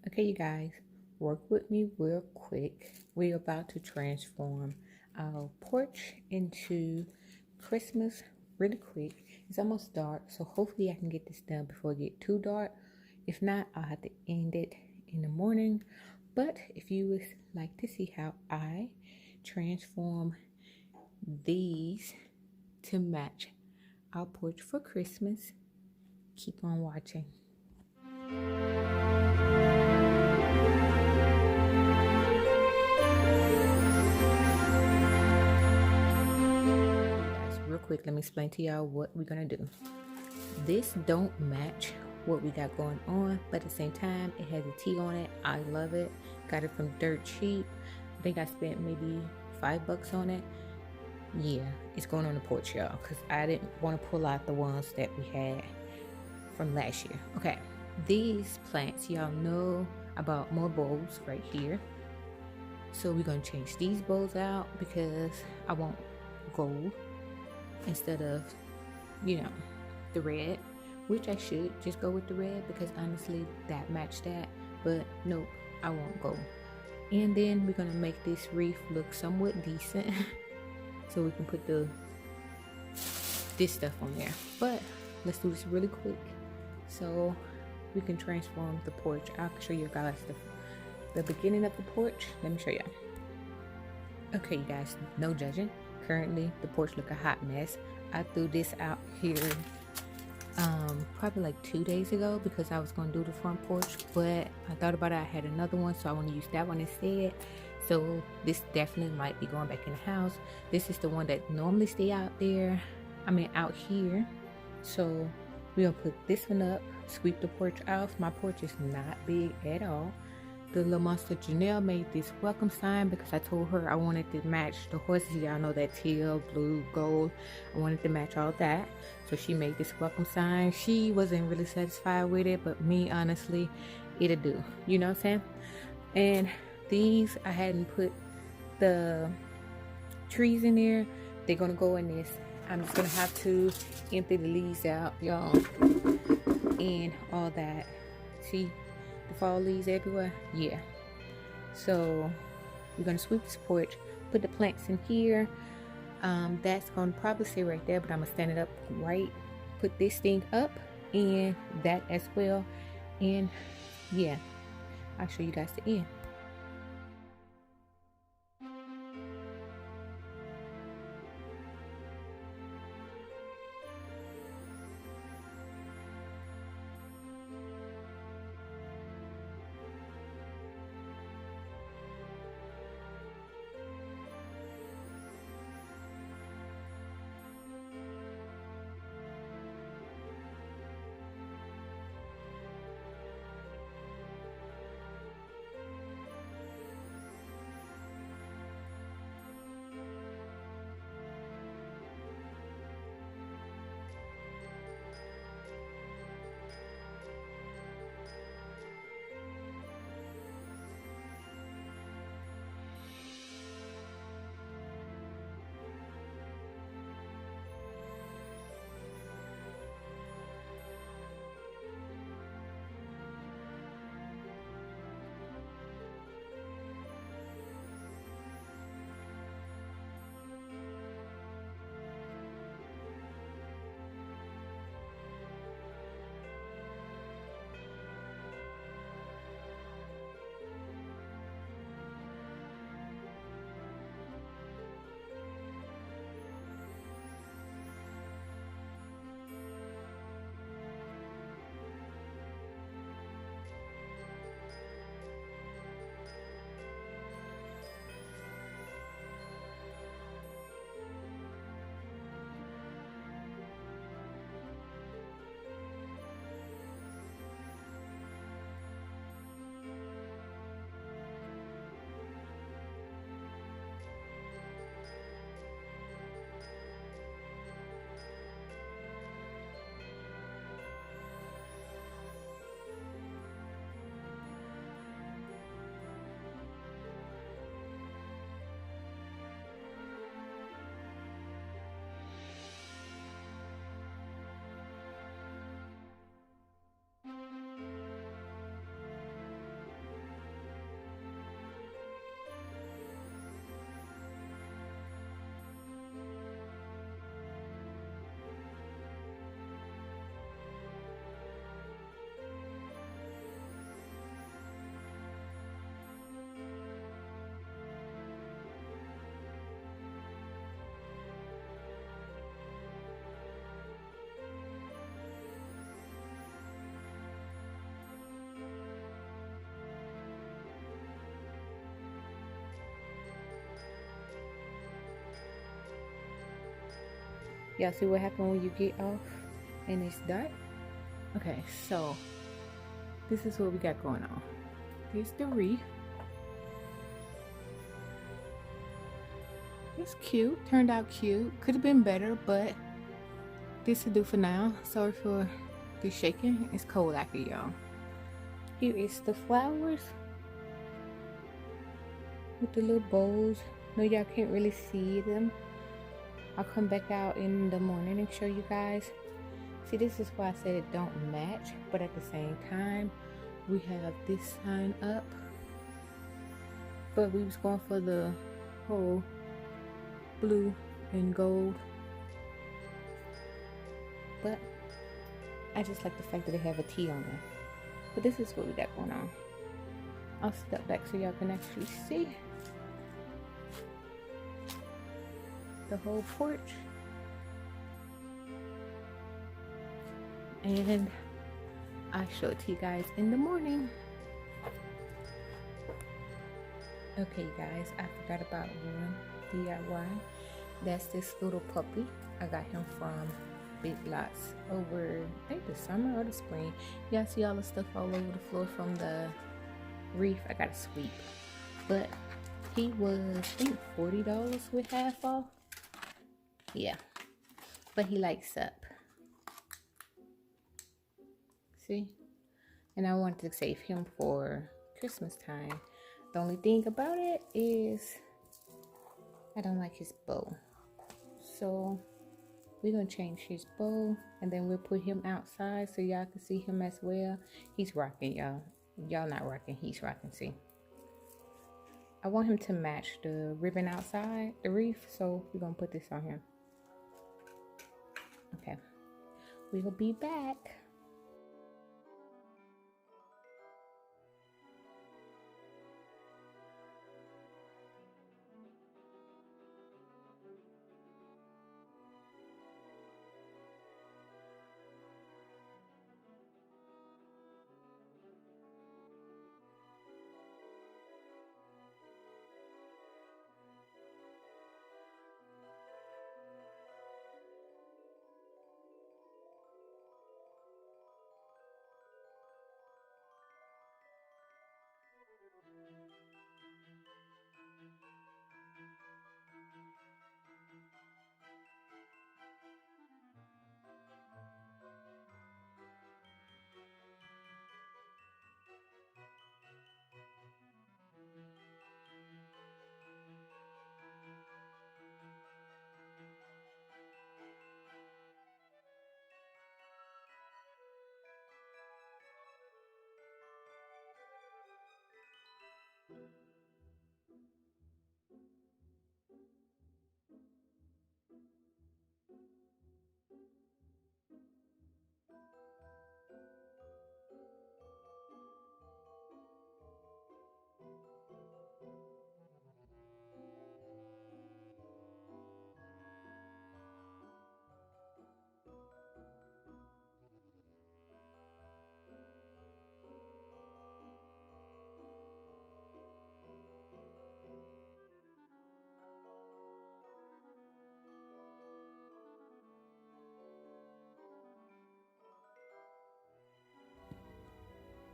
Okay, you guys, work with me real quick. We're about to transform our porch into Christmas really quick. It's almost dark, so hopefully I can get this done before it get too dark. If not, I'll have to end it in the morning. But if you would like to see how I transform these to match our porch for Christmas, keep on watching. Real quick, let me explain to y'all what we're gonna do. This don't match what we got going on, but at the same time it has a T on it. I love it. Got it from dirt cheap. I think I spent maybe $5 on it. Yeah, it's going on the porch, y'all, because I didn't want to pull out the ones that we had from last year. Okay, these plants, y'all know about more bowls right here, so we're gonna change these bowls out because I want gold instead of, the red, which I should just go with the red because honestly that matched that, but nope, I won't go. And then we're gonna make this wreath look somewhat decent so we can put this stuff on there. But let's do this really quick so we can transform the porch. I'll show you guys the beginning of the porch. Let me show you. Okay, you guys, no judging. Currently the porch look a hot mess. I threw this out here probably like 2 days ago because I was going to do the front porch, but I thought about it. I had another one, so I want to use that one instead. So this definitely might be going back in the house. This is the one that normally stay out there, out here. So we're gonna put this one up, sweep the porch off. My porch is not big at all. The little monster Janelle made this welcome sign because I told her I wanted to match the horses. Y'all know that teal, blue, gold. I wanted to match all that. So she made this welcome sign. She wasn't really satisfied with it, but me, honestly, it'll do. You know what I'm saying? And these, I hadn't put the trees in there. They're gonna go in this. I'm just gonna have to empty the leaves out, y'all, and all that. See the fall leaves everywhere? Yeah. So we're gonna sweep this porch, put the plants in here. That's gonna probably stay right there, but I'm gonna stand it up right, put this thing up and that as well. And yeah, I'll show you guys the end. Y'all see what happened when you get off and it's dark? Okay, so this is what we got going on. Here's the wreath. It's cute, turned out cute. Could have been better, but this will do for now. Sorry for the shaking. It's cold out here, y'all. Here is the flowers with the little bows. No, y'all can't really see them. I'll come back out in the morning and show you guys. See, this is why I said it don't match, but at the same time, we have this sign up. But we was going for the whole blue and gold. But I just like the fact that they have a T on there. But this is what we got going on. I'll step back so y'all can actually see the whole porch. And I'll show it to you guys in the morning. Okay guys, I forgot about one DIY. That's this little puppy. I got him from Big Lots over, I think the summer or the spring. Y'all see all the stuff all over the floor from the wreath. I gotta sweep. But he was, I think, $40 with half off. Yeah. But he likes up. See? And I wanted to save him for Christmas time. The only thing about it is I don't like his bow. So we're going to change his bow. And then we'll put him outside so y'all can see him as well. He's rocking, y'all. Y'all not rocking. He's rocking, see? I want him to match the ribbon outside, the wreath. So we're going to put this on him. Okay. We'll be back.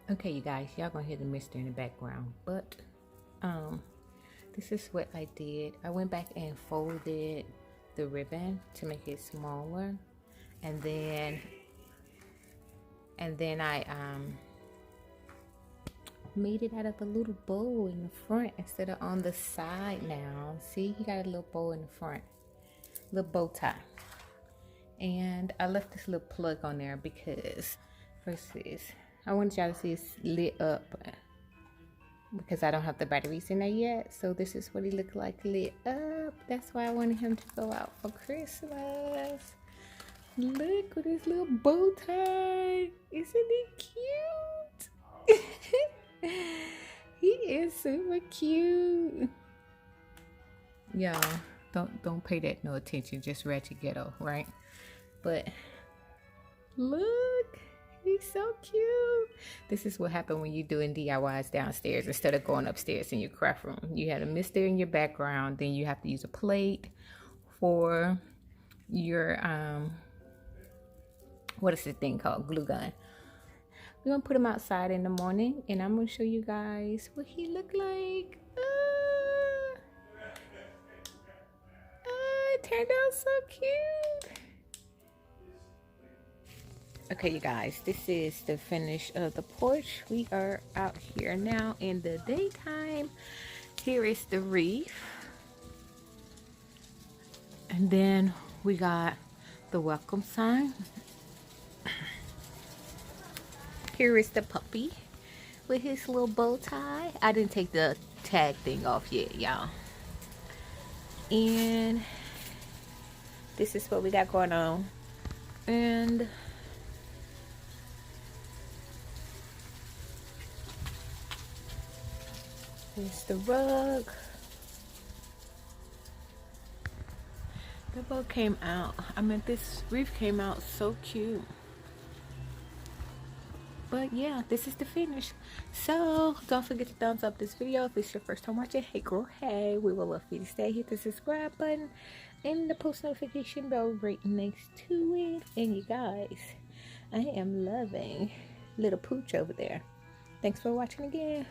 Okay, you guys, y'all gonna hear the mister in the background, but this is what I did. I went back and folded the ribbon to make it smaller, and then I made it out of a little bow in the front instead of on the side. Now see, he got a little bow in the front, little bow tie, and I left this little plug on there because first is I wanted y'all to see it's lit up because I don't have the batteries in there yet. So this is what he looked like lit up. That's why I wanted him to go out for Christmas. Look with his little bow tie. Isn't he cute? He is super cute. Y'all, don't pay that no attention. Just ratchet ghetto, right? But look. He's so cute. This is what happened when you're doing DIYs downstairs instead of going upstairs in your craft room. You had a mister in your background, then you have to use a plate for your what is the thing called, glue gun. We're gonna put him outside in the morning, and I'm gonna show you guys what he look like. It turned out so cute. Okay, you guys, this is the finish of the porch. We are out here now in the daytime. Here is the reef, and then we got the welcome sign. Here is the puppy with his little bow tie. I didn't take the tag thing off yet, y'all. And this is what we got going on. And here's the rug. The boat came out. I mean, this reef came out so cute. But yeah, this is the finish. So don't forget to thumbs up this video if it's your first time watching. Hey girl, hey, we will love for you to stay. Hit the subscribe button and the post notification bell right next to it. And you guys, I am loving little Pooch over there. Thanks for watching again.